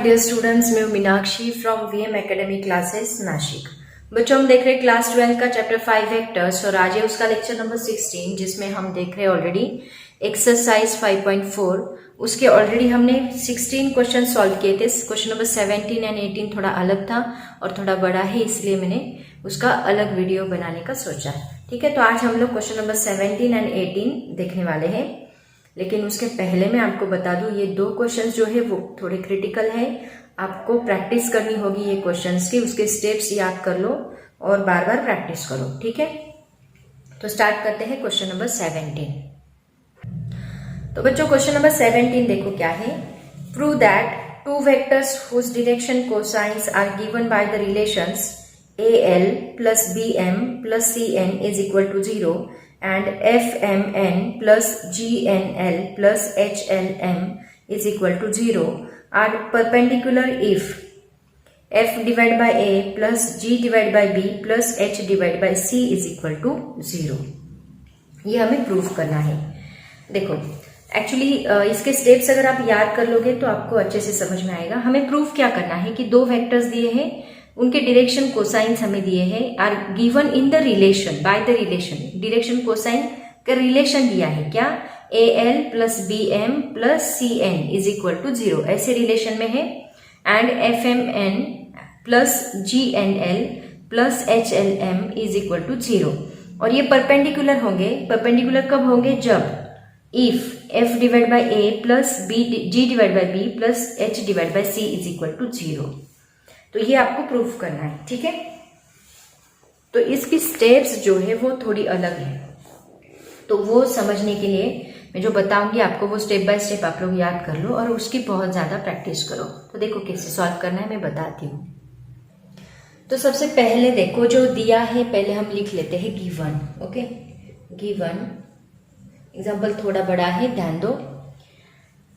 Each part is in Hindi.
माय डियर स्टूडेंट्स, मैं हूं Meenakshi from VM academy classes Nashik. बच्चों, हम देख रहे हैं क्लास 12 का चैप्टर 5 वेक्टर्स और आज है उसका लेक्चर नंबर 16, जिसमें हम देख रहे हैं ऑलरेडी एक्सरसाइज 5.4। उसके ऑलरेडी हमने 16 क्वेश्चन सॉल्व किए थे। क्वेश्चन नंबर 17 एंड 18 थोड़ा अलग था और थोड़ा बड़ा है, इसलिए मैंने उसका अलग वीडियो बनाने का सोचा। ठीक है, तो आज हम लोग क्वेश्चन नंबर 17 एंड 18 देखने वाले हैं। लेकिन उसके पहले मैं आपको बता दूं, ये दो क्वेश्चंस जो है वो थोड़े क्रिटिकल है। आपको प्रैक्टिस करनी होगी ये क्वेश्चंस की, उसके स्टेप्स याद कर लो और बार बार प्रैक्टिस करो। ठीक है, तो स्टार्ट करते हैं क्वेश्चन नंबर 17। तो बच्चों, क्वेश्चन नंबर 17 देखो क्या है। Prove that two vectors whose direction cosines are given by the relations AL plus BM plus CN is equal to 0 and FMN plus GNL plus HLM is equal to 0 are perpendicular if F divided by A plus G divided by B plus H divided by C is equal to 0। ये हमें प्रूव करना है। देखो, एक्चुअली इसके स्टेप्स अगर आप याद कर लोगे तो आपको अच्छे से समझ में आएगा। हमें प्रूव क्या करना है कि दो वेक्टर्स दिए हैं, उनके डायरेक्शन कोसाइंस हमें दिए हैं, are given in the relation by the relation. Direction cosine का रिलेशन दिया है क्या, AL plus BM plus CN is equal to 0, ऐसे रिलेशन में है। And FMN plus GNL plus HLM is equal to 0। और ये परपेंडिकुलर होंगे। परपेंडिकुलर कब होंगे, जब if F divide by A plus G divide by B plus H divide by C is equal to 0। तो ये आपको प्रूफ करना है। ठीक है, तो इसकी स्टेप्स जो है वो थोड़ी अलग है, तो वो समझने के लिए मैं जो बताऊंगी आपको वो स्टेप बाय स्टेप आप लोग याद कर लो और उसकी बहुत ज्यादा प्रैक्टिस करो। तो देखो कैसे सॉल्व करना है, मैं बताती हूँ। तो सबसे पहले देखो जो दिया है, पहले हम लिख लेते हैं गिवन। ओके, गिवन एग्जाम्पल थोड़ा बड़ा है, ध्यान दो।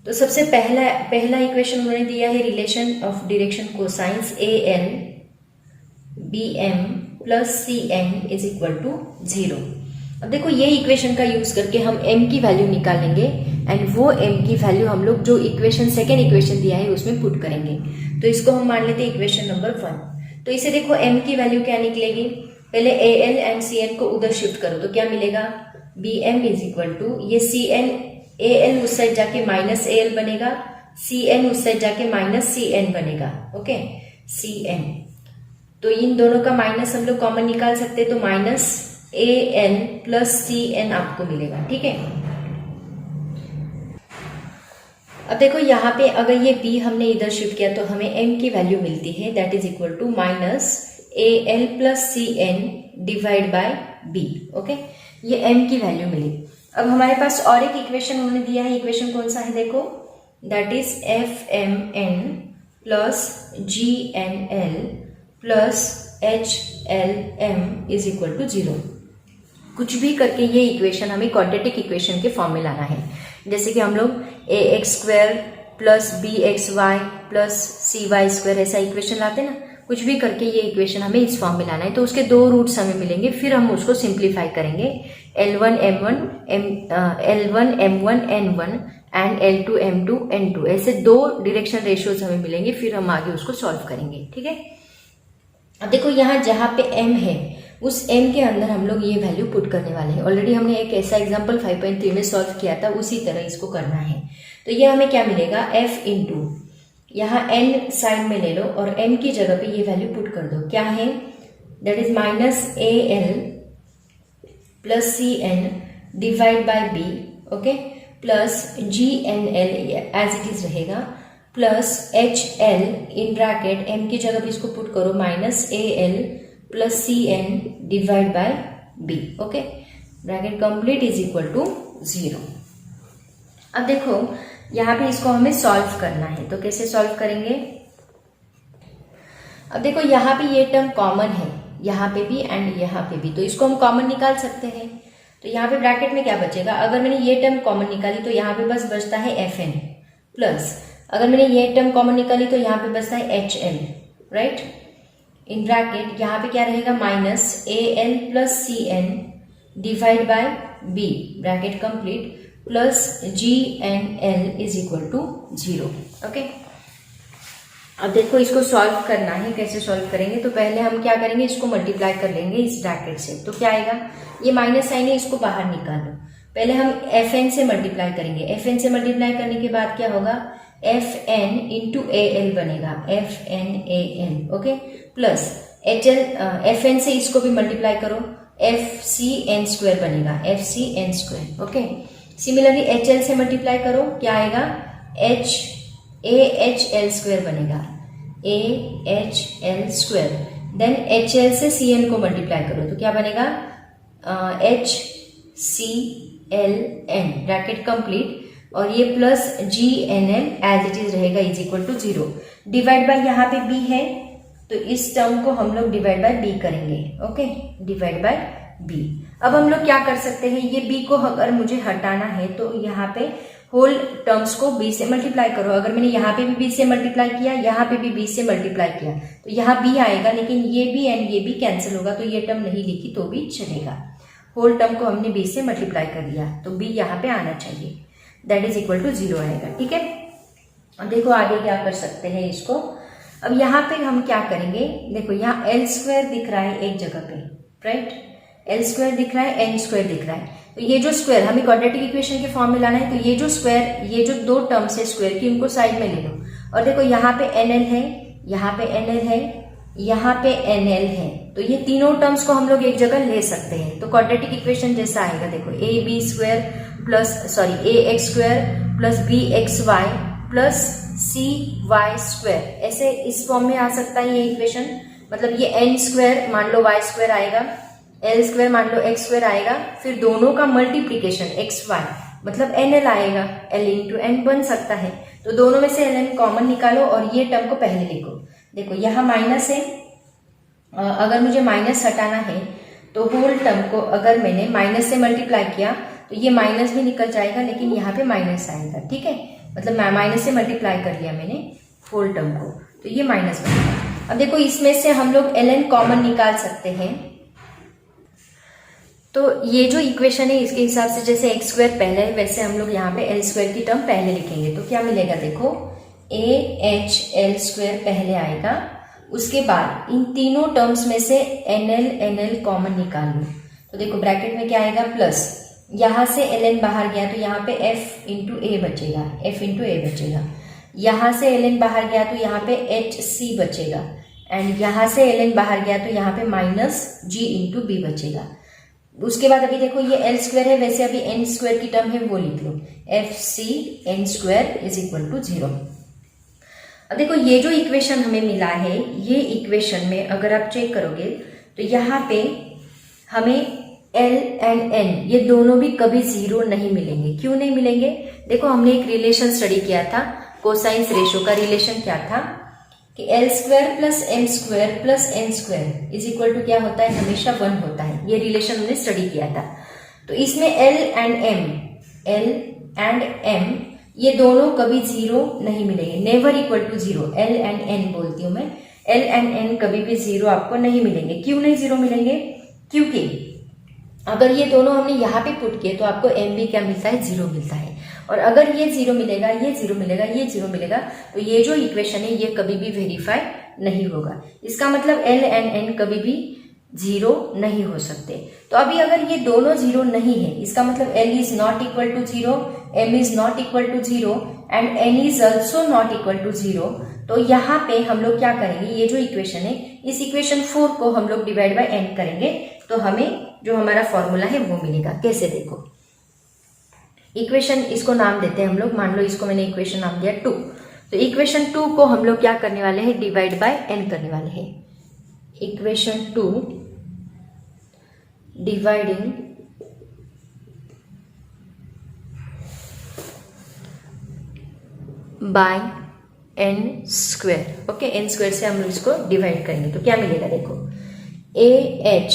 तो सबसे पहला इक्वेशन उन्होंने दिया है relation of direction cosines AL BM plus CN is equal to 0। अब देखो ये इक्वेशन का यूज करके हम m की वैल्यू निकालेंगे एंड वो m की वैल्यू हम लोग जो इक्वेशन सेकेंड इक्वेशन दिया है उसमें पुट करेंगे। तो इसको हम मान लेते हैं इक्वेशन नंबर 1। तो इसे देखो m की वैल्यू क्या निकलेगी, पहले AL एंड CN को उधर शिफ्ट करो तो क्या मिलेगा, BM इज इक्वल टू ये CN, AL उस साइड जाके माइनस AL बनेगा, CN उस साइड जाके माइनस CN बनेगा। ओके, CN, तो इन दोनों का माइनस हम लोग कॉमन निकाल सकते हैं, तो माइनस AL प्लस CN आपको मिलेगा। ठीक है, अब देखो यहाँ पे अगर ये B हमने इधर शिफ्ट किया तो हमें M की वैल्यू मिलती है, that is equal to minus AL plus CN divide by B। Okay, ये M की वैल्यू मिली। अब हमारे पास और एक इक्वेशन उन्होंने दिया है, इक्वेशन कौन सा है देखो, that is FMN plus GNL plus HLM is equal to 0। कुछ भी करके ये इक्वेशन हमें क्वाड्रेटिक इक्वेशन के फॉर्म में लाना है। जैसे कि हम लोग AX² plus BXY plus CY² ऐसा इक्वेशन लाते हैं ना, कुछ भी करके ये इक्वेशन हमें इस फॉर्म में लाना है। तो उसके दो रूट्स हमें मिलेंगे, फिर हम उसको सिंप्लीफाई करेंगे। L1 M1 N1 and L2 M2 N2 ऐसे दो डायरेक्शन रेशियोज हमें मिलेंगे, फिर हम आगे उसको सॉल्व करेंगे। ठीक है, अब देखो यहाँ जहाँ पे M है उस M के अंदर हम लोग ये वैल्यू पुट करने वाले हैं। ऑलरेडी हमने एक ऐसा एग्जाम्पल 5.3 में सॉल्व किया था, उसी तरह इसको करना है। तो ये हमें क्या मिलेगा, F इंटू यहाँ N साइड में ले लो और M की जगह पे ये वैल्यू पुट कर दो। क्या है, that is minus AL plus CN divide by B। Okay, plus GNL as it is रहेगा plus HL in bracket M की जगह पे इसको पुट करो, minus AL plus CN divide by B। Okay, bracket complete is equal to 0। अब देखो यहाँ पे इसको हमें सॉल्व करना है, तो कैसे सॉल्व करेंगे। अब देखो यहाँ पे ये टर्म कॉमन है, यहाँ पे भी एंड यहाँ पे भी, तो इसको हम कॉमन निकाल सकते हैं। तो यहाँ पे ब्रैकेट में क्या बचेगा, अगर मैंने ये टर्म कॉमन निकाली तो यहाँ पे बस बचता है FN प्लस, अगर मैंने ये टर्म कॉमन निकाली तो यहाँ पे बचता है HL, राइट। इन ब्रैकेट यहाँ पे क्या रहेगा, minus AL plus CN divide by B, bracket complete, plus GNL is equal to 0। Okay, अब देखो इसको सॉल्व करना है, कैसे सॉल्व करेंगे? तो पहले हम क्या करेंगे, इसको मल्टीप्लाई कर लेंगे इस ब्रैकेट से। तो क्या आएगा, ये माइनस साइन है, इसको बाहर निकालो। पहले हम fn से मल्टीप्लाई करेंगे। fn से मल्टीप्लाई करने के बाद क्या होगा, fn इंटू al बनेगा, fnan, okay, plus hl, fn से इसको भी मल्टीप्लाई करो, fcn स्क्वायर बनेगा, fcn square, okay. Similarly hl से मल्टीप्लाई करो, क्या आएगा, ahl स्क्वायर बनेगा, ahl स्क्वायर। देन hl से cn को मल्टीप्लाई करो तो क्या बनेगा, HCln, ब्रैकेट कंप्लीट, और ये plus GNL as it is रहेगा is equal to 0। Divide by यहाँ पे b है तो इस टर्म को हम लोग डिवाइड बाय b करेंगे, ओके, डिवाइड बाय b। अब हम लोग क्या कर सकते हैं, ये b को अगर मुझे हटाना है तो यहाँ पे होल टर्म्स को b से मल्टीप्लाई करो। अगर मैंने यहाँ पे भी b से मल्टीप्लाई किया, यहाँ पे भी b से मल्टीप्लाई किया तो यहाँ b आएगा, लेकिन ये b एंड ये b कैंसिल होगा तो ये टर्म नहीं लिखी तो भी चलेगा। होल टर्म को हमने b से मल्टीप्लाई कर दिया तो b यहाँ पे आना चाहिए, दैट इज इक्वल टू 0 आएगा, ठीक है। अब देखो आगे क्या कर सकते हैं इसको। अब यहाँ पे हम क्या करेंगे, देखो यहाँ एल स्क्वायर दिख रहा है एक जगह पे, राइट, एल स्क्वायर दिख रहा है, एन स्क्वायर दिख रहा है। तो ये जो स्क्वायर हमें क्वाड्रेटिक इक्वेशन के फॉर्म में लाना है, तो ये जो स्क्वायर, ये जो दो टर्म्स है स्क्वायर की, उनको साइड में ले लो। और देखो यहाँ पे एन एल है, यहाँ पे एन एल है, यहाँ पे एन एल है, तो ये तीनों टर्म्स को हम लोग एक जगह ले सकते हैं। तो क्वाड्रेटिक इक्वेशन जैसा आएगा, देखो A B square plus sorry A X square plus B X Y plus C Y square, ऐसे इस फॉर्म में आ सकता है ये इक्वेशन। मतलब ये एन स्क्वायर मान लो वाई स्क्वायर आएगा, एल स्क्वायर मान लो एक्स स्क्वायर आएगा, फिर दोनों का मल्टीप्लीकेशन एक्स वाई मतलब एन एल आएगा, एल इंटू एन बन सकता है। तो दोनों में से एल एन कॉमन निकालो और ये टर्म को पहले लिखो। देखो यहाँ माइनस है, अगर मुझे माइनस हटाना है तो होल टर्म को अगर मैंने माइनस से मल्टीप्लाई किया तो ये माइनस भी निकल जाएगा, लेकिन यहाँ पे माइनस आएगा, ठीक है। मतलब माइनस से मल्टीप्लाई कर लिया मैंने होल टर्म को तो ये माइनस बनेगा। अब देखो इसमें से हम लोग एल एन कॉमन निकाल सकते हैं। तो ये जो इक्वेशन है इसके हिसाब से जैसे एक्स स्क्वायर पहले है वैसे हम लोग यहाँ पे एल स्क्वायर की टर्म पहले लिखेंगे। तो क्या मिलेगा, देखो ए एच एल स्क्वायर पहले आएगा, उसके बाद इन तीनों टर्म्स में से एन एल कॉमन निकाल लो। तो देखो ब्रैकेट में क्या आएगा, प्लस यहाँ से एल एन बाहर गया तो यहाँ पे एफ इंटू ए बचेगा, एफ इंटू ए बचेगा। यहाँ से एल एन बाहर गया तो यहाँ पे एच सी बचेगा, एंड यहाँ से एल एन बाहर गया तो यहाँ पे माइनस जी इंटू बी बचेगा। उसके बाद अभी देखो ये एल स्क्वायर है, वैसे अभी एन स्क्वायर की टर्म है वो लिख लो, F C N square is equal to 0। अब देखो ये जो इक्वेशन हमें मिला है, ये इक्वेशन में अगर आप चेक करोगे तो यहाँ पे हमें एल एंड एन ये दोनों भी कभी 0 नहीं मिलेंगे। क्यों नहीं मिलेंगे, देखो हमने एक रिलेशन स्टडी किया था, कोसाइंस रेशो का रिलेशन क्या था कि L square plus M square plus N square is equal to क्या होता है, हमेशा 1 होता है। ये रिलेशन हमने स्टडी किया था। तो इसमें एल एंड एम ये दोनों कभी 0 नहीं मिलेंगे, never equal to 0। L and N बोलती हूं मैं, एल एंड एन कभी भी 0 आपको नहीं मिलेंगे। क्यों नहीं 0 मिलेंगे, क्योंकि अगर ये दोनों हमने यहाँ पे पुट किए तो आपको एम भी क्या मिलता है, 0 मिलता है। और अगर ये 0 मिलेगा, ये 0 मिलेगा, ये 0 मिलेगा, तो ये जो इक्वेशन है ये कभी भी वेरीफाई नहीं होगा। इसका मतलब एल एंड एन कभी भी 0 नहीं हो सकते। तो अभी अगर ये दोनों 0 नहीं है, इसका मतलब L is not equal to 0, M is not equal to 0 and N is also not equal to 0। तो यहाँ पे हम लोग क्या करेंगे, ये जो इक्वेशन है इस इक्वेशन 4 को हम लोग डिवाइड बाय एन करेंगे तो हमें जो हमारा फॉर्मूला है वो मिलेगा। कैसे, देखो इक्वेशन इसको नाम देते हैं हम लोग, मान लो इसको मैंने इक्वेशन नाम दिया 2। तो इक्वेशन 2 को हम लोग क्या करने वाले हैं, डिवाइड बाय एन करने वाले हैं। Equation 2 dividing by N square, okay, N square से हम लोग इसको डिवाइड करेंगे तो क्या मिलेगा, देखो A H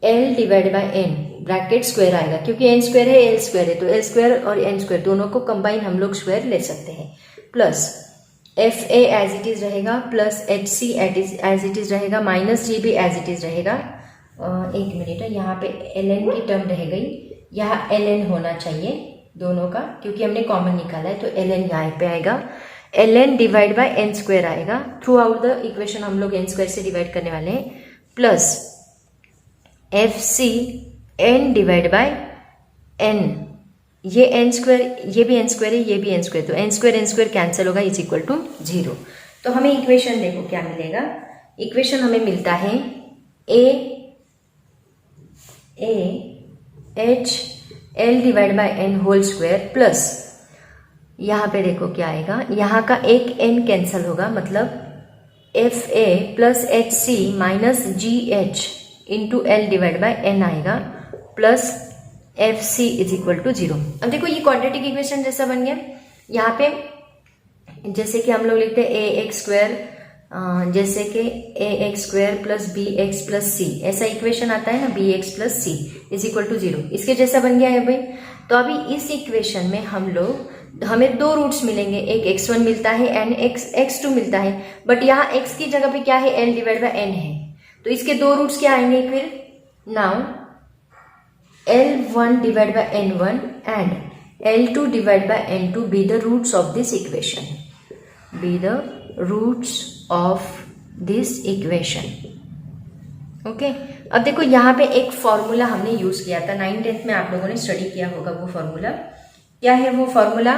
L divide by N bracket square आएगा, क्योंकि एन स्क्वायर है एल स्क्वायर है तो एल स्क्वायर और एन स्क्वायर दोनों को कंबाइन हम लोग स्क्वायर ले सकते हैं, plus F A as it is रहेगा plus H C as it is रहेगा, माइनस जी भी एज इट इज रहेगा। एक मिनट है, यहाँ पे एल एन की टर्म रह गई, यहाँ एल एन होना चाहिए दोनों का, क्योंकि हमने कॉमन निकाला है तो एल एन यहाँ पे आएगा ln divide by n square आएगा। थ्रू आउट द इक्वेशन हम लोग n स्क्वायर से डिवाइड करने वाले हैं, plus fc n divide by n, ये n स्क्वायर, ये भी n स्क्वायर है, ये भी n स्क्वायर, तो n स्क्वायर कैंसिल होगा, इज इक्वल टू 0। तो हमें इक्वेशन देखो क्या मिलेगा। इक्वेशन हमें मिलता है a h l divide by n whole square plus, यहाँ पे देखो क्या आएगा, यहाँ का एक n कैंसिल होगा, मतलब F A plus H C minus G H into L divide by n आएगा, plus F C is equal to 0। अब देखो ये क्वाड्रेटिक इक्वेशन जैसा बन गया। यहाँ पे जैसे कि हम लोग लिखते हैं ए एक्स स्क्वायर, जैसे कि A X square plus B X plus C, ऐसा इक्वेशन आता है ना, B X plus C is equal to 0, इसके जैसा बन गया है भाई। तो अभी इस इक्वेशन में हमें दो रूट्स मिलेंगे, एक x1 मिलता है एंड x2 मिलता है, बट यहाँ x की जगह पे क्या है, l डिवाइड बाय n है, तो इसके दो रूट्स क्या आएंगे फिर। Now l1 divide by n1 and l2 divide by n2 be the roots of this equation, be the roots of this equation. Okay, अब देखो यहाँ पे एक फॉर्मूला हमने यूज किया था 9th-10th में, आप लोगों ने स्टडी किया होगा। वो फॉर्मूला क्या है? वो फॉर्मूला,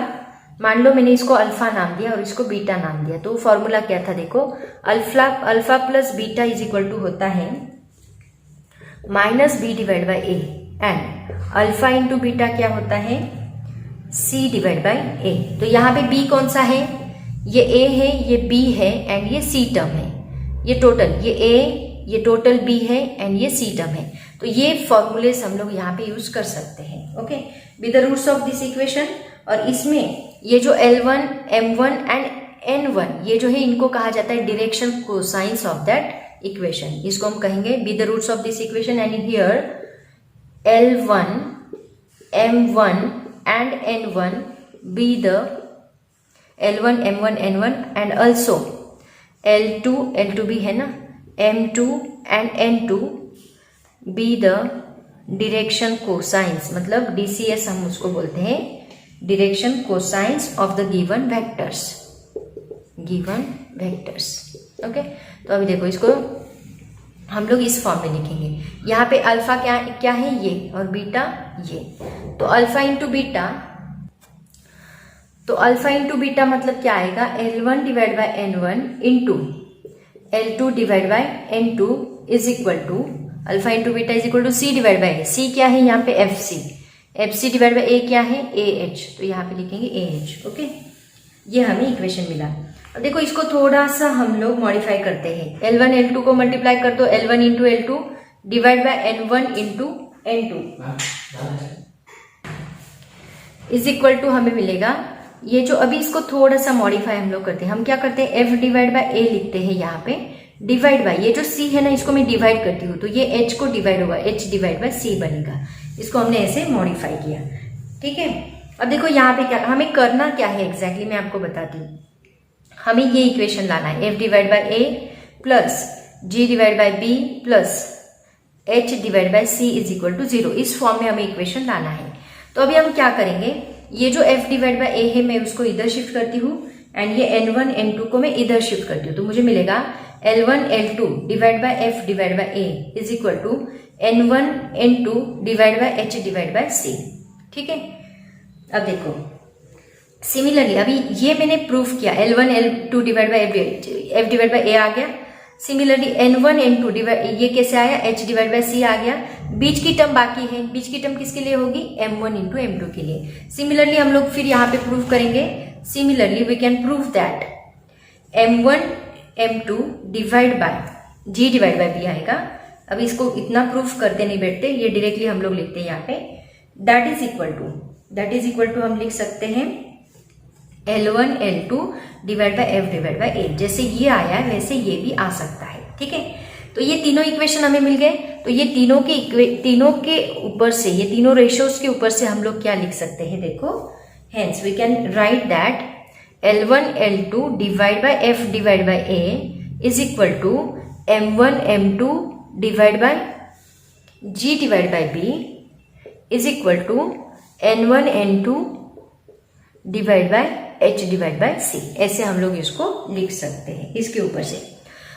मान लो मैंने इसको अल्फा नाम दिया और इसको बीटा नाम दिया, तो वो फॉर्मूला क्या था? देखो, alpha plus beta is equal to होता है minus B divide by A, and alpha into beta क्या होता है? C divide by A. तो यहाँ पे बी कौन सा है? ये ए है, ये बी है एंड ये सी टर्म है, ये टोटल, ये ए, ये टोटल बी है एंड ये सी टर्म है। तो ये फॉर्मूलेस हम लोग यहाँ पे यूज कर सकते हैं। Okay, with the roots of this equation. और इसमें ये जो L1, M1 एंड N1, ये जो है इनको कहा जाता है direction cosines of that equation. इसको हम कहेंगे with the roots of this equation, and here L1, M1 and N1 be the L1, M1, N1 and also L2 भी है ना, M2 and N2 be the direction cosines, मतलब DCS हम उसको बोलते हैं, direction cosines of the given vectors, okay. तो अभी देखो, इसको हम लोग इस फॉर्म में लिखेंगे। यहाँ पे अल्फा क्या है? ये, और बीटा ये। तो अल्फा इंटू बीटा मतलब क्या आएगा? L1 divide by N1 into L2 divide by N2 is equal to alpha into beta is equal to C divide by A. C क्या है यहाँ पे? F C divide by A क्या है? ए एच, तो यहाँ पे लिखेंगे ए एच। ओके, ये हमें इक्वेशन मिला। अब देखो, इसको थोड़ा सा हम लोग मॉडिफाई करते हैं। L1 L2 को मल्टीप्लाई कर दो, L1 into L2 divide by N1 into N2 is equal to हमें मिलेगा ये जो, अभी इसको थोड़ा सा मॉडिफाई हम लोग करते हैं। हम क्या करते हैं? F डिवाइड बाय ए लिखते हैं यहाँ पे, डिवाइड बाय ये जो C है ना, इसको मैं डिवाइड करती हूँ, तो ये H को डिवाइड होगा, H डिवाइड बाय C बनेगा। इसको हमने ऐसे मॉडिफाई किया, ठीक है। अब देखो यहाँ पे क्या हमें करना क्या है एग्जैक्टली, मैं आपको बताती हूँ। हमें ये इक्वेशन लाना है, F divide by A plus G divide by B plus H divide by C is equal to 0। इस फॉर्म में हमें इक्वेशन लाना है। तो अभी हम क्या करेंगे? ये जो F डिवाइड बाय ए है, मैं उसको इधर शिफ्ट करती हूँ, एंड ये N1 N2 को मैं इधर शिफ्ट करती हूँ, तो मुझे मिलेगा L1 L2 divide by F divide by A is equal to N1 N2 divide by H divide by C, ठीक है। अब देखो, सिमिलरली अभी ये मैंने प्रूफ किया, L1 L2 divide by F divide by A आ गया। सिमिलरली N1 N2 डिवाइड, ये कैसे आया? H डिवाइड बाय C आ गया। बीच की टर्म बाकी है, बीच की टर्म किसके लिए होगी? M1 इंटू M2 के लिए। सिमिलरली हम लोग फिर यहाँ पे प्रूफ करेंगे। Similarly we can prove that M1 M2 divide by G divide by B आएगा। अब इसको इतना प्रूफ करते नहीं बैठते, ये डायरेक्टली हम लोग लिखते हैं यहाँ पे, दैट इज इक्वल टू हम लिख सकते हैं L1 L2 divide by F divide by A। जैसे ये आया है वैसे ये भी आ सकता है, ठीक है। तो ये तीनों इक्वेशन हमें मिल गए। तो ये तीनों के ऊपर से, ये तीनों रेशियोज के ऊपर से हम लोग क्या लिख सकते हैं? देखो, hence we can write that L1 L2 divide by F divide by A is equal to M1 M2 divide by G divide by B is equal to N1 N2 divide by h divide by c। ऐसे हम लोग इसको लिख सकते हैं इसके ऊपर से।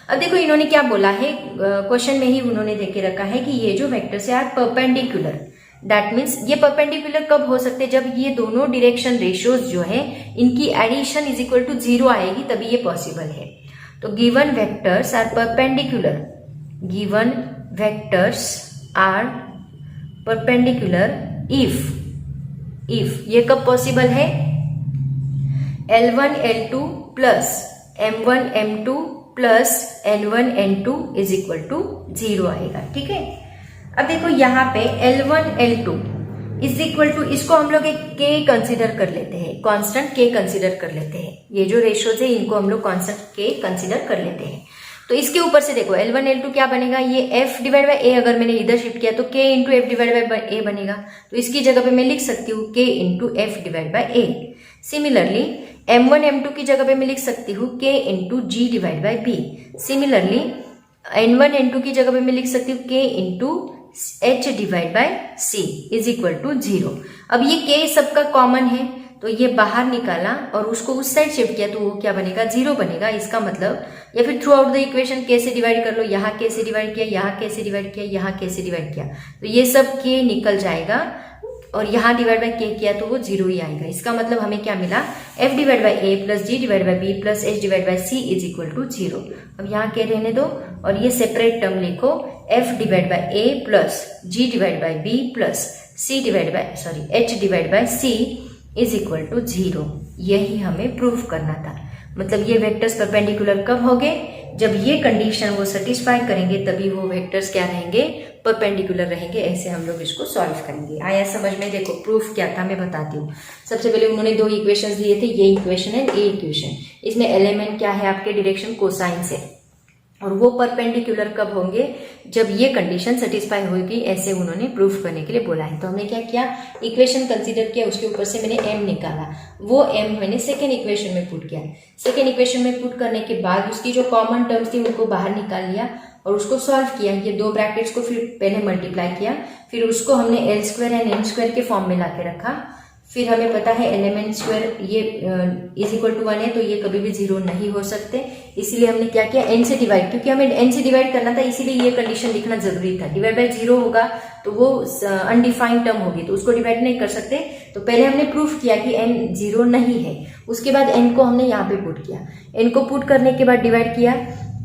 अब देखो इन्होंने क्या बोला है, क्वेश्चन में ही उन्होंने देके रखा है कि ये जो vectors are perpendicular, that means ये परपेंडिकुलर कब हो सकते हैं, जब ये दोनों डायरेक्शन रेशियोज जो है इनकी एडिशन इज इक्वल टू 0 आएगी, तभी ये पॉसिबल है। तो given vectors are perpendicular, given vectors are perpendicular if ये कब पॉसिबल है, L1 L2 plus M1 M2 plus N1 N2 is equal to 0 आएगा। ठीक है, अब देखो यहाँ पे L1 L2 is equal to, इसको हम लोग एक K कंसिडर कर लेते हैं, कांस्टेंट K कंसिडर कर लेते हैं। ये जो रेशियोज है इनको हम लोग कांस्टेंट K कंसिडर कर लेते हैं। तो इसके ऊपर से देखो L1 L2 क्या बनेगा, ये F डिवाइड बाय A, अगर मैंने इधर शिफ्ट किया तो K into F divide by A बनेगा। तो इसकी जगह पे मैं लिख सकती हूँ K into F divide by A। Similarly M1 M2 की जगह पे मैं लिख सकती हूँ K into G divide by B। Similarly N1 N2 की जगह पे मैं लिख सकती हूँ K into H divide by C is equal to 0। अब ये K सबका कॉमन है, तो ये बाहर निकाला और उसको उस साइड शिफ्ट किया तो वो क्या बनेगा, 0 बनेगा। इसका मतलब, या फिर through out the equation K से डिवाइड कर लो, यहाँ K से डिवाइड किया, यहाँ K से डिवाइड किया, यहाँ K से डिवाइड किया, तो ये सब K निकल जाएगा और यहाँ डिवाइड बाय K किया तो वो 0 ही आएगा। इसका मतलब हमें क्या मिला, F divide by A plus G divide by B plus H divide by C is equal to 0। अब यहाँ K रहने दो और ये सेपरेट टर्म लिखो, F divide by A plus G divide by B plus H divide by C is equal to 0। यही हमें प्रूव करना था। मतलब ये वेक्टर्स परपेंडिकुलर कब होंगे, जब ये कंडीशन वो सेटिस्फाई करेंगे, तभी वो वेक्टर्स क्या रहेंगे, परपेंडिकुलर रहेंगे। ऐसे हम लोग इसको सॉल्व करेंगे। आया समझ में? देखो प्रूफ क्या था मैं बताती हूँ। सबसे पहले उन्होंने दो इक्वेशंस दिए थे, ये इक्वेशन है, ये इक्वेशन। इसमें एलिमेंट क्या है आपके, डायरेक्शन कोसाइन से, और वो परपेंडिकुलर कब होंगे, जब ये कंडीशन सेटिस्फाई होगी। ऐसे उन्होंने प्रूफ करने के लिए बोला है। तो हमने क्या किया, इक्वेशन कंसीडर किया, उसके ऊपर से मैंने m निकाला, वो m मैंने सेकेंड इक्वेशन में पुट किया। सेकेंड इक्वेशन में पुट करने के बाद उसकी जो कॉमन टर्म्स थी उनको बाहर निकाल लिया और उसको सॉल्व किया। ये दो ब्रैकेट्स को फिर पहले मल्टीप्लाई किया, फिर उसको हमने L square and m square के फॉर्म में लाके रखा। फिर हमें पता है एलिमेंट स्क्वायर ये इज इक्वल टू 1 है, तो ये कभी भी 0 नहीं हो सकते। इसीलिए हमने क्या किया, n से डिवाइड, क्योंकि हमें n से डिवाइड करना था, इसीलिए ये कंडीशन लिखना जरूरी था। डिवाइड बाय 0 होगा तो वो अनडिफाइंड टर्म होगी, तो उसको डिवाइड नहीं कर सकते। तो पहले हमने प्रूफ किया कि n 0 नहीं है, उसके बाद n को हमने यहाँ पे पुट किया। n को पुट करने के बाद डिवाइड किया,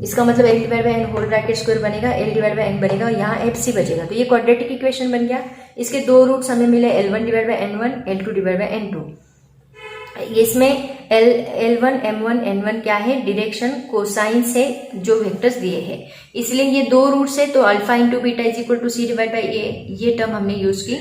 इसका मतलब L divide by n whole bracket square बनेगा, L डिवाइड बाय n बनेगा और यहाँ FC बचेगा। तो ये क्वाड्रेटिक इक्वेशन बन गया। इसके दो रूट्स हमें मिले, L1 divide by n1, L2 divide by n2। इसमें L1 M1 N1 क्या है, डायरेक्शन कोसाइन से जो वेक्टर्स दिए हैं, इसलिए ये दो रूट्स है। तो alpha into beta is equal to C divide by A, ये टर्म हमने यूज की।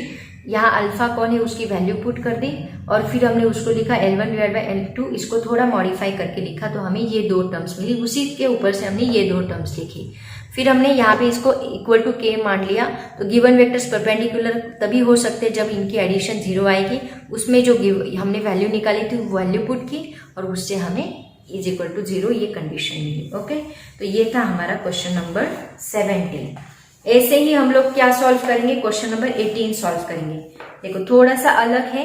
यहाँ अल्फा कौन है उसकी वैल्यू पुट कर दी और फिर हमने उसको लिखा L1 डिवाइड बाय L2, इसको थोड़ा मॉडिफाई करके लिखा, तो हमें ये दो टर्म्स मिली। उसी के ऊपर से हमने ये दो टर्म्स लिखी। फिर हमने यहाँ पे इसको इक्वल टू K मान लिया। तो गिवन वेक्टर्स परपेंडिकुलर तभी हो सकते हैं जब इनकी एडिशन 0 आएगी। उसमें जो हमने वैल्यू निकाली थी वो वैल्यू पुट की और उससे हमें इज इक्वल टू 0 ये कंडीशन मिली। ओके, तो ये था हमारा क्वेश्चन नंबर 17। ऐसे ही हम लोग क्या सॉल्व करेंगे, क्वेश्चन नंबर 18 सॉल्व करेंगे। देखो थोड़ा सा अलग है,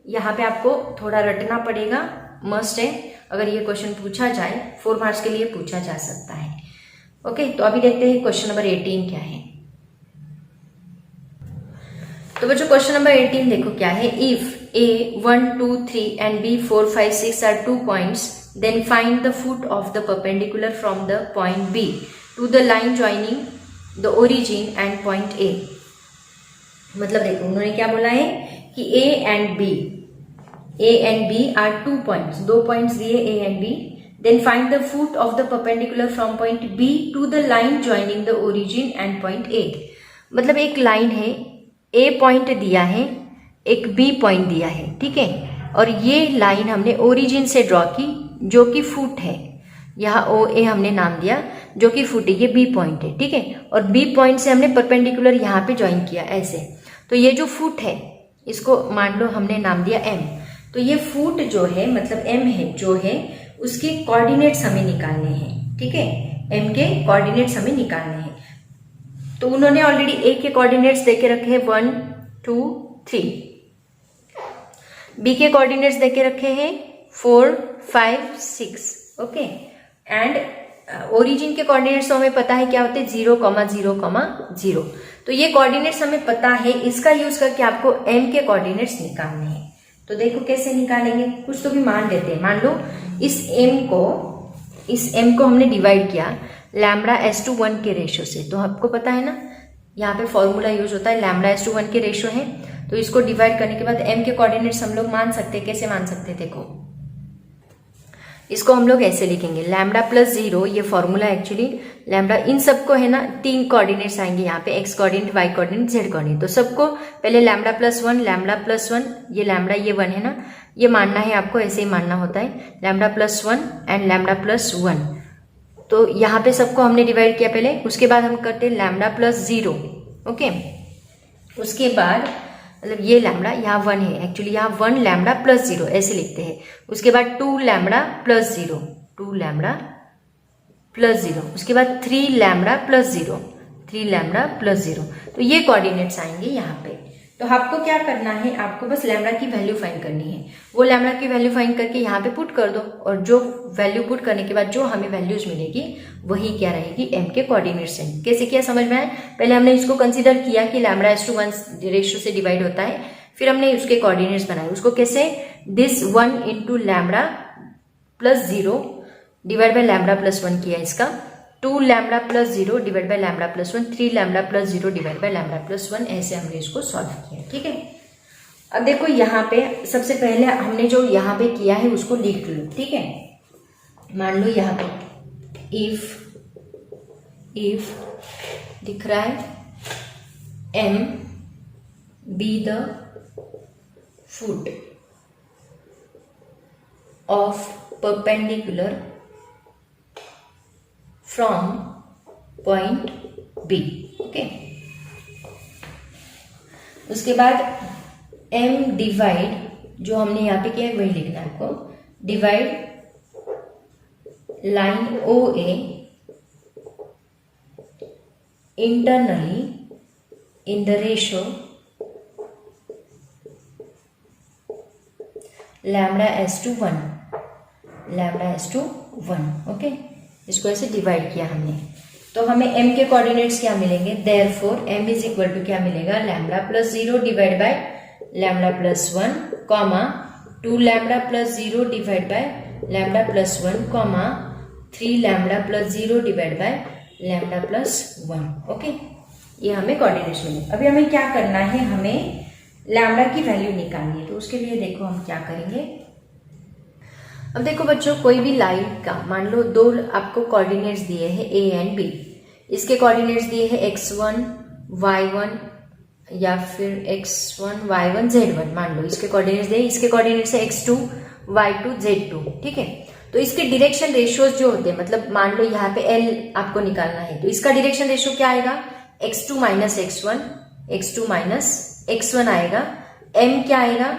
यहाँ पे आपको थोड़ा रटना पड़ेगा, मस्ट है। अगर ये क्वेश्चन पूछा जाए 4 मार्क्स के लिए पूछा जा सकता है। ओके, तो अभी देखते हैं क्वेश्चन नंबर 18 क्या है। तो बच्चों क्वेश्चन नंबर 18 देखो क्या है। If A 1 2 3 and B 4 5 6 are 2 points, then find the foot of the perpendicular from the point B to the line joining the origin and point A। मतलब देखो उन्होंने क्या बोला है कि A and B are 2 points, दो पॉइंट्स दिए A and B, then find the foot of the perpendicular from point B to the line joining the origin and point A। मतलब एक लाइन है, A पॉइंट दिया है, एक B पॉइंट दिया है, ठीक है, और ये लाइन हमने ओरिजिन से ड्रॉ की जो कि फुट है। यहाँ OA हमने नाम दिया जो कि फुट है, ये B पॉइंट है, ठीक है, और B पॉइंट से हमने परपेंडिकुलर यहाँ पे ज्वाइन किया ऐसे। तो ये जो फुट है इसको मान लो हमने नाम दिया M। तो ये फुट जो है मतलब M है जो है, उसके कोऑर्डिनेट्स हमें निकालने हैं, ठीक है, M के कोऑर्डिनेट्स हमें निकालने हैं। तो उन्होंने ऑलरेडी A के कोऑर्डिनेट्स देके रखे हैं 1 2 3, B के कोऑर्डिनेट्स देके रखे हैं 4 5 6 ओके। एंड ओरिजिन के कोऑर्डिनेट्स तो हमें पता है क्या होते हैं 0, 0, 0। तो ये कोऑर्डिनेट्स हमें पता है, इसका यूज करके आपको m के कोऑर्डिनेट्स निकालने हैं। तो देखो कैसे निकालेंगे, कुछ तो भी मान लेते हैं। मान लो इस m को हमने डिवाइड किया λs/1 के रेशियो से। तो आपको पता है ना, यहाँ पे फॉर्मूला यूज होता है λs/1 के रेशियो है। तो इसको डिवाइड करने के बाद m के कोऑर्डिनेट्स हम लोग मान सकते हैं। कैसे मान सकते हैं, देखो इसको हम लोग ऐसे लिखेंगे λ+0, ये फॉर्मूला एक्चुअली लैम्डा, इन सबको है ना 3 कोऑर्डिनेट्स आएंगे यहाँ पे, x coordinate, y coordinate, z coordinate. तो सबको पहले λ+1, ये लैम्डा ये 1 है ना, ये मानना है आपको, ऐसे ही मानना होता है λ+1 एंड λ+1। तो यहाँ पे सबको हमने डिवाइड किया पहले, उसके बाद हम करते हैं λ+0 ओके। उसके बाद मतलब ये लैम्डा यहाँ 1 है, एक्चुअली यहाँ 1 λ+0 ऐसे लिखते हैं। उसके बाद 2 λ+0, 2 λ+0, उसके बाद 3 λ+0, 3 λ+0। तो ये कोऑर्डिनेट्स आएंगे यहाँ पे। तो आपको क्या करना है, आपको बस लैम्डा की वैल्यू फाइंड करनी है। वो लैम्डा की वैल्यू फाइंड करके यहाँ पे पुट कर दो, और जो वैल्यू पुट करने के बाद जो हमें वैल्यूज मिलेगी वही क्या रहेगी, m के कोऑर्डिनेट्स हैं। कैसे किया समझ में आया? पहले हमने इसको कंसीडर किया कि λs/1 रेशियो से डिवाइड होता है, फिर हमने उसके कोऑर्डिनेट्स बनाए। उसको कैसे, दिस 1 × λ+0 डिवाइड बाय λ+1 किया इसका, 2 λ+0 डिवाइड बाय λ+1, 3 λ+0 डिवाइड बाय λ+1, ऐसे हमने इसको सॉल्व किया। ठीक है, अब देखो यहाँ पे सबसे पहले हमने जो यहाँ पे किया है उसको लिख लो। ठीक है, मान लो यहाँ पे इफ दिख रहा है m be the foot of perpendicular from point B okay. उसके बाद m डिवाइड, जो हमने यहाँ पे किया है वही लिखना है आपको, divide line OA internally in the ratio λs/1, λs/1 okay. इसको ऐसे डिवाइड किया हमने, तो हमें m के कोऑर्डिनेट्स क्या मिलेंगे, therefore m is equal to क्या मिलेगा, λ+0 divide by λ+1, comma 2 λ+0 divide by λ+1, comma 3 λ+0 divide by λ+1 okay. ये हमें कोऑर्डिनेट्स मिले। अभी हमें क्या करना है, हमें लैम्डा की वैल्यू निकालनी है। तो उसके लिए देखो हम क्या करेंगे। अब देखो बच्चों, कोई भी लाइन का मान लो 2 आपको कोऑर्डिनेट्स दिए हैं a एंड b, इसके कोऑर्डिनेट्स दिए हैं x1 y1 या फिर x1 y1 z1, मान लो इसके कोऑर्डिनेट्स दिए, इसके कोऑर्डिनेट्स है x2 y2 z2। ठीक है, तो इसके डायरेक्शन रेशियोज जो होते हैं, मतलब मान लो यहाँ पे l आपको निकालना है, तो इसका डायरेक्शन रेशियो क्या आएगा, x2 minus x1, x2 minus x1 आएगा, m क्या आएगा,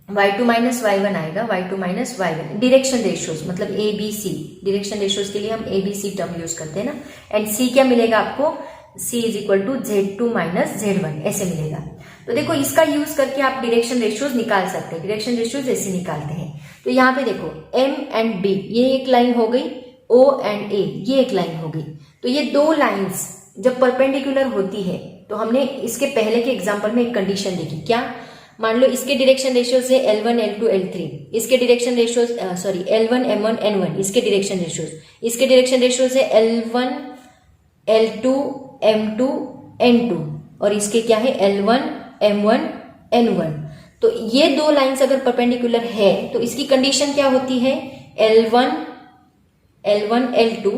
y2 माइनस y1 आएगा, y2 minus y1। Direction ratios मतलब a b c, direction ratios के लिए हम a b c term use करते हैं ना। एंड c क्या मिलेगा आपको, c is equal to z2 minus z1 ऐसे मिलेगा। तो देखो इसका यूज करके आप डायरेक्शन रेशियोज निकाल सकते हैं। डायरेक्शन रेशियोज ऐसे निकालते हैं। तो यहाँ पे देखो m एंड b ये एक लाइन हो गई, o एंड a ये एक लाइन हो गई। तो ये 2 लाइन्स जब परपेंडिकुलर होती है, तो हमने इसके पहले के एग्जाम्पल में एक कंडीशन देखी, क्या, मान लो इसके डायरेक्शन रेशियोज है L1 L2 L3, इसके direction ratios L1 M1 N1 इसके डायरेक्शन रेशियोज, इसके डायरेक्शन रेशियोज है L1 L2 M2 N2 और इसके क्या है L1 M1 N1। तो ये 2 लाइंस अगर परपेंडिकुलर है तो इसकी कंडीशन क्या होती है, L1 L2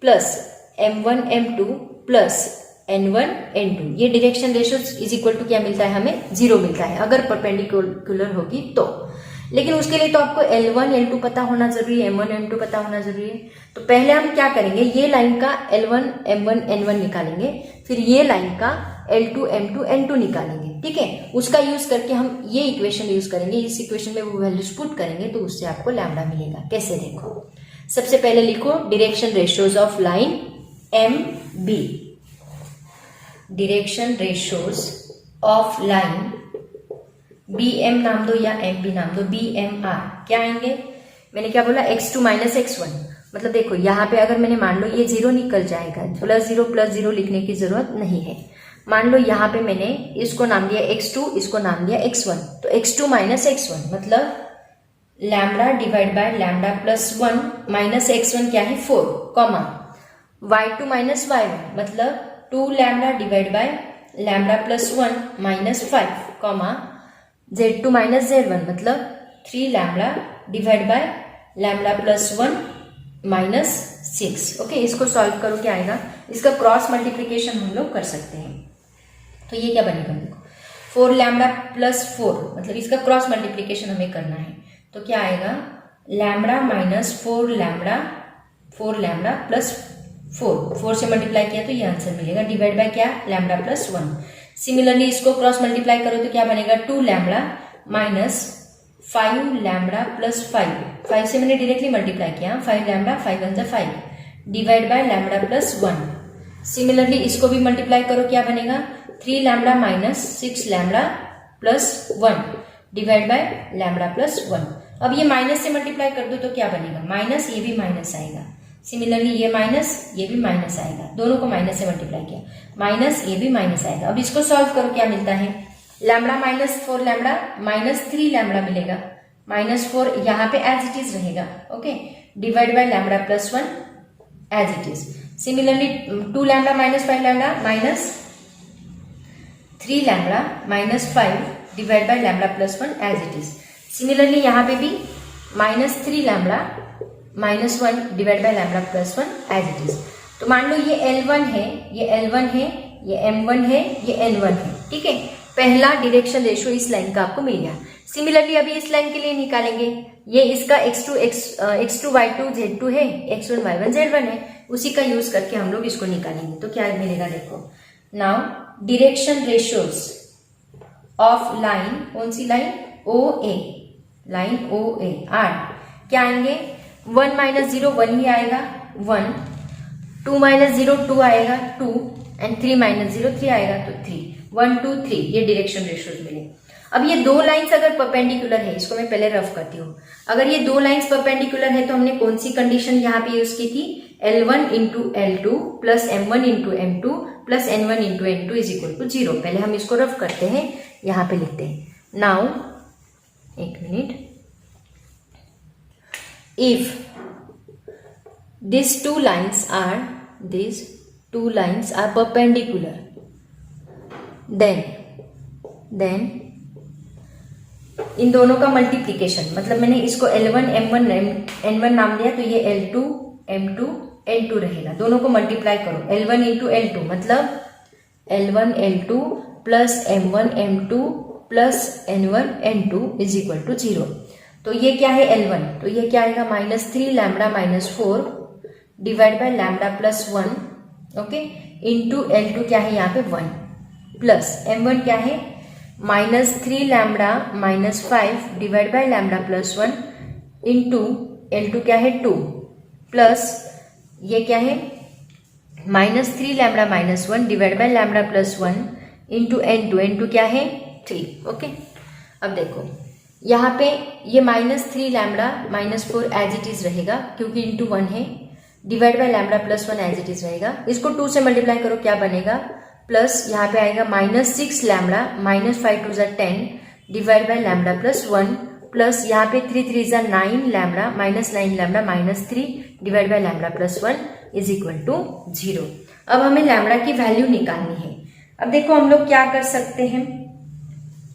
plus M1 M2 plus N1 N2, ये direction ratio is equal to क्या मिलता है, हमें 0 मिलता है अगर परपेंडिकुलर होगी तो। लेकिन उसके लिए तो आपको L1 L2 पता होना जरूरी है, M1 M2 पता होना जरूरी है। तो पहले हम क्या करेंगे, ये लाइन का L1 M1 N1 निकालेंगे, फिर ये लाइन का L2 M2 N2 निकालेंगे। ठीक है, उसका यूज करके हम ये इक्वेशन यूज करेंगे, इस इक्वेशन में वो वैल्यूज पुट करेंगे तो उससे आपको लैम्डा मिलेगा। कैसे, देखो सबसे पहले लिखो direction ratios of line MB, direction ratios of line B M नाम दो या एम बी नाम दो, बी एम आर क्या आएंगे, मैंने क्या बोला x2 माइनस x1, मतलब देखो यहाँ पे अगर मैंने मान लो ये 0 निकल जाएगा, प्लस जीरो लिखने की जरूरत नहीं है। मान लो यहाँ पे मैंने इसको नाम दिया x2, इसको नाम दिया x1, तो x2 माइनस x1 मतलब lambda divide by lambda plus 1 minus x1 क्या है 4, कॉमा y2 माइनस y1 मतलब 2 lambda divide by lambda plus 1 minus 5, comma z2 minus z1 मतलब 3 lambda divide by lambda plus 1 minus 6। Okay, इसको सॉल्व करो क्या आएगा, इसका क्रॉस मल्टीप्लीकेशन हम लोग कर सकते हैं। तो ये क्या बनेगा, देखो 4 लैम्बडा प्लस 4 मतलब इसका क्रॉस मल्टीप्लीकेशन हमें करना है, तो क्या आएगा लैम्बडा माइनस 4 लैम्बडा प्लस 4 से मल्टीप्लाई किया तो ये आंसर मिलेगा, डिवाइड बाय क्या लैम्बडा प्लस 1। सिमिलरली इसको क्रॉस मल्टीप्लाई करो तो क्या बनेगा 2 लैम्बडा माइनस 5 लैम्बडा प्लस 5 से मैंने डायरेक्टली मल्टीप्लाई किया, 5 lambda 5 1 5 divide by lambda plus 1। Similarly इसको भी मल्टीप्लाई करो क्या बनेगा 3 lambda minus 6 lambda plus 1 divide by lambda plus 1। अब ये माइनस से मल्टीप्लाई कर दो तो क्या बनेगा माइनस, ये भी माइनस आएगा, सिमिलरली ये माइनस ये भी माइनस आएगा, दोनों को माइनस से मल्टीप्लाई किया माइनस ये भी माइनस आएगा। अब इसको सॉल्व करो क्या मिलता है, lambda minus 4 lambda minus 3 lambda मिलेगा, माइनस 4 यहाँ पे एज इट इज रहेगा, okay, divide by lambda plus 1 as it is. Similarly 2 lambda minus 5 lambda minus 3 lambda minus 5 divide by lambda plus 1 as it is. Similarly यहाँ पे भी minus 3 lambda minus 1 divide by lambda plus 1 as it is. तो मान लो ये L1 है, ये L1 है, ये M1 है, ये N1 है, ठीक है, पहला डायरेक्शन रेशियो इस लाइन का आपको मिल गया। सिमिलरली अभी इस लाइन के लिए निकालेंगे, ये इसका x2 y2 z2 है, x1 y1 z1 है, उसी का यूज करके हम लोग इसको निकालेंगे। तो क्या मिलेगा देखो, now direction ratios of line, कौन सी line OA, line OA are क्या आएंगे 1 माइनस 0 1 ही आएगा 1, 2 माइनस 0 2 आएगा 2 एंड 3 माइनस 0 3 आएगा तो 3, 1 2 3 ये डायरेक्शन रेशियोज मिले। अब ये दो लाइंस अगर परपेंडिकुलर है, इसको मैं पहले रफ करती हूँ, अगर ये दो लाइंस परपेंडिकुलर है तो हमने कौन सी कंडीशन यहाँ पे यूज की थी, L1 into L2 plus M1 into M2 plus N1 into N2 is equal to 0। पहले हम इसको रफ करते हैं, यहाँ पे लिखते हैं। नाउ एक minute, if these two lines are perpendicular, then इन दोनों का मल्टीप्लीकेशन, मतलब मैंने इसको L1 M1 N1 नाम दिया तो ये L2 M2 N2 रहेगा, दोनों को मल्टीप्लाई करो L1 इंटू L2 मतलब L1 L2 plus M1 M2 plus N1 N2 is equal to 0। तो ये क्या है L1, तो ये क्या आएगा minus 3 lambda minus 4 divide by lambda plus 1, okay, into L2 क्या है यहाँ पे 1 प्लस M1 क्या है minus 3 lambda minus 5 divide by lambda plus 1 into L2 क्या है 2 प्लस ये क्या है minus 3 lambda minus 1 divide by lambda plus 1 into N2 क्या है 3। ओके, अब देखो यहाँ पे ये minus 3 lambda minus 4 as it is रहेगा क्योंकि इंटू 1 है, divide by lambda plus 1 as it is रहेगा, इसको 2 से मल्टीप्लाई करो क्या बनेगा, प्लस यहाँ पे आएगा minus 6 lambda minus 5 2 10 divide by lambda plus 1 plus यहाँ पे 3 3 9 lambda minus 9 lambda minus 3 divide by lambda plus 1 is equal to 0। अब हमें लैम्बडा की वैल्यू निकालनी है। अब देखो हम लोग क्या कर सकते हैं,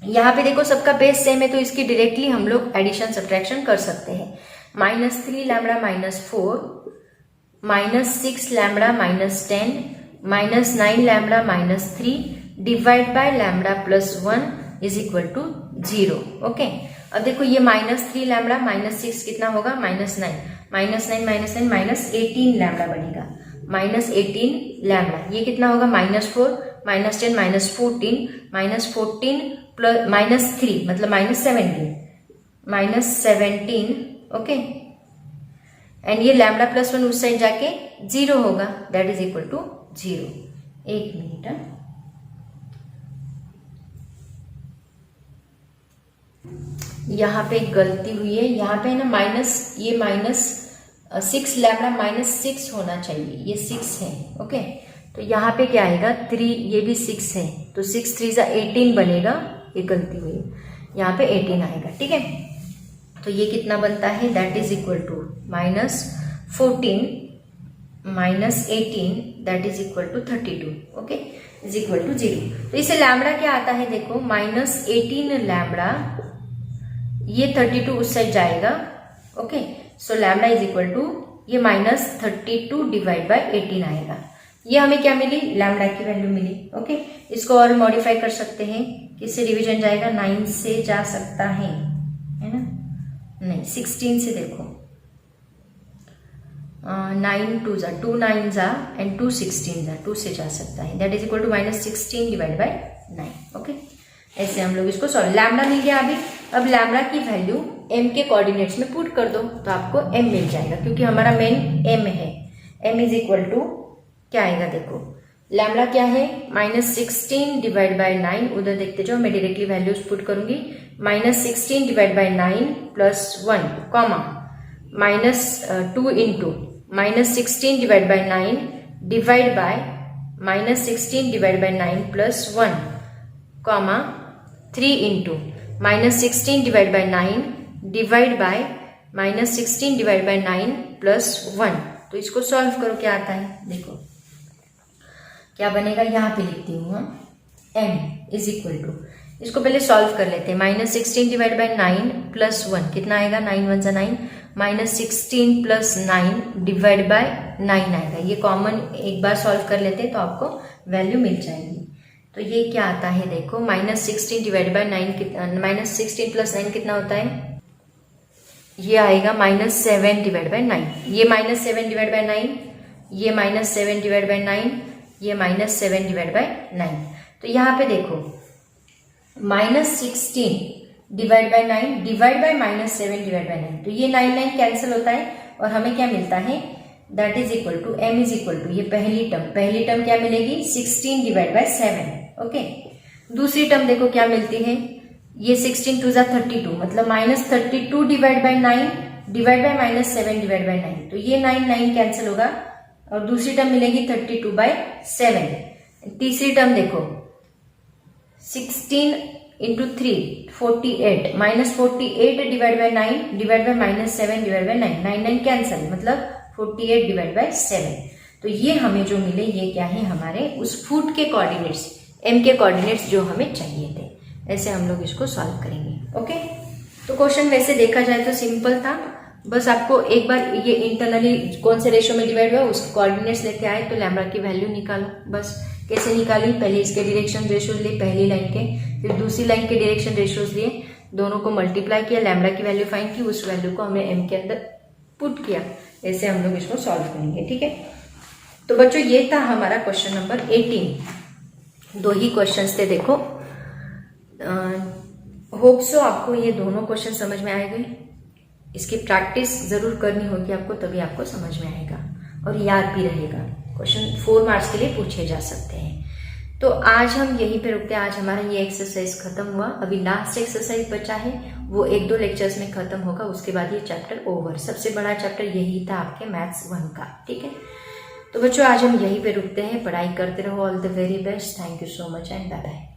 यहाँ पे देखो सबका बेस सेम है तो इसकी डायरेक्टली हम लोग एडिशन सब्ट्रैक्शन कर सकते हैं। Minus 3 lambda minus 4 minus 6 lambda minus 10 minus 9 lambda minus 3 divide by lambda plus 1 is equal to 0। Okay, अब देखो ये माइनस 3 लैम्बडा माइनस 6 कितना होगा minus 9 minus 9 minus 9 minus 18 lambda बनेगा, माइनस 18 लैम्बडा, ये कितना होगा minus 4 minus 10 minus 14 plus minus 3 मतलब माइनस 17 ओके, एंड ये लैम्बडा प्लस 1 उस साइड जाके 0 होगा, दैट इज इक्वल टू 0। एक मिनट, यहाँ पे एक गलती हुई है, यहाँ पे है ना माइनस, ये -6 लैम्डा -6 होना चाहिए, ये 6 है। ओके, तो यहाँ पे क्या आएगा 3, ये भी 6 है, तो 6 3 = 18 बनेगा, ये गलती हुई, यहाँ पे 18 आएगा। ठीक है, तो ये कितना बनता है, that is equal to -14 -18 that is equal to 32। Okay, is equal to 0। तो इसे लैम्डा क्या आता है, देखो -18 लैम्डा, ये 32 उस साइड जाएगा। Okay, so lambda is equal to ये -32 डिवाइड बाय 18 आएगा। ये हमें क्या मिली, लैम्डा की वैल्यू मिली। ओके, इसको और मॉडिफाई कर सकते हैं, किससे डिवीजन जाएगा, 9 से जा सकता है ना, नहीं 16 से, देखो 9 2 = 2 9 = एंड 2 16 = 2 से जा सकता है, that is equal to -16 divide by 9। Okay, ऐसे हम लोग इसको सॉल्व, लैम्डा मिल गया अभी। अब लैम्डा की वैल्यू m के कोऑर्डिनेट्स में पुट कर दो, तो आपको m मिल जाएगा, क्योंकि हमारा मेन m है। m इज इक्वल टू क्या आएगा, देखो लैम्डा क्या है, -16 डिवाइड बाय 9, उधर देखते जाओ, मैं डायरेक्टली वैल्यूज पुट करूंगी, -16 divide by 9 + 1 comma -2 into -16 divide by 9 divide by -16 divide by 9 + 1 comma 3 into -16 divide by 9 divide by -16 divide by 9 + 1। तो इसको सॉल्व करो, क्या आता है, देखो क्या बनेगा, यहाँ पे लिखती हूँ हम, m इज इक्वल टू, इसको पहले सॉल्व कर लेते हैं, -16 डिवाइड बाय 9 + 1 कितना आएगा, 9 1 = 9, -16 + 9 डिवाइड बाय 9 आएगा, ये कॉमन एक बार सॉल्व कर लेते हैं तो आपको वैल्यू मिल जाएगी। तो ये क्या आता है, देखो -16 डिवाइड बाय 9 -16 + 9 कितना होता है, ये आएगा -7 डिवाइड बाय 9, ये -7 डिवाइड बाय 9, ये -7 डिवाइड बाय 9, ये -7 डिवाइड बाय 9। तो यहाँ पे देखो -16 divide by 9 divide by -7 divide by 9, तो ये 9 9 कैंसिल होता है और हमें क्या मिलता है, that is equal to m is equal to, ये पहली टर्म क्या मिलेगी, 16 डिवाइड बाय 7। ओके, दूसरी टर्म देखो क्या मिलती है, ये 16 2 = 32, मतलब -32 divide by 9 divide by -7 divide by 9, तो ये 9 9 कैंसिल होगा और दूसरी टर्म मिलेगी 32 बाय 7। तीसरी टर्म देखो 16 into 3 48, -48 divide by 9 divide by -7 divide by 9, 9 9 cancel, मतलब 48 डिवाइड बाय 7। तो ये हमें जो मिले, ये क्या है, हमारे उस फुट के कोऑर्डिनेट्स, m के कोऑर्डिनेट्स जो हमें चाहिए थे। ऐसे हम लोग इसको सॉल्व करेंगे। ओके, तो क्वेश्चन वैसे देखा जाए तो सिंपल था, बस आपको एक बार ये इंटरनली कौन से रेशियो में डिवाइड हुआ उसके कोऑर्डिनेट्स लेके आए तो लैम्डा की वैल्यू निकालो। बस कैसे निकाली, पहले इसके डायरेक्शन रेशियोज लिए पहली लाइन के, फिर दूसरी लाइन के डायरेक्शन रेशियोज लिए, दोनों को मल्टीप्लाई किया, लैम्डा की वैल्यू फाइंड की, उस वैल्यू को हमने m के अंदर पुट किया। ऐसे हम लोग इसको सॉल्व करेंगे। ठीक है, तो बच्चों ये था हमारा क्वेश्चन नंबर 18। 2 ही क्वेश्चंस थे, देखो होप सो आपको ये दोनों क्वेश्चन समझ में आए गए। इसकी प्रैक्टिस जरूर करनी होगी आपको, तभी आपको समझ में आएगा और याद भी रहेगा। क्वेश्चन 4 मार्क्स के लिए पूछे जा सकते हैं। तो आज हम यहीं पे रुकते हैं। आज हमारा ये एक्सरसाइज खत्म हुआ, अभी लास्ट एक्सरसाइज बचा है, वो 1-2 लेक्चर्स में खत्म होगा, उसके बाद ये चैप्टर ओवर। सबसे बड़ा चैप्टर यही था आपके मैथ्स 1 का। ठीक है, तो बच्चों आज हम यहीं पे रुकते हैं। पढ़ाई करते रहो। All the very best. Thank you so much and bye bye.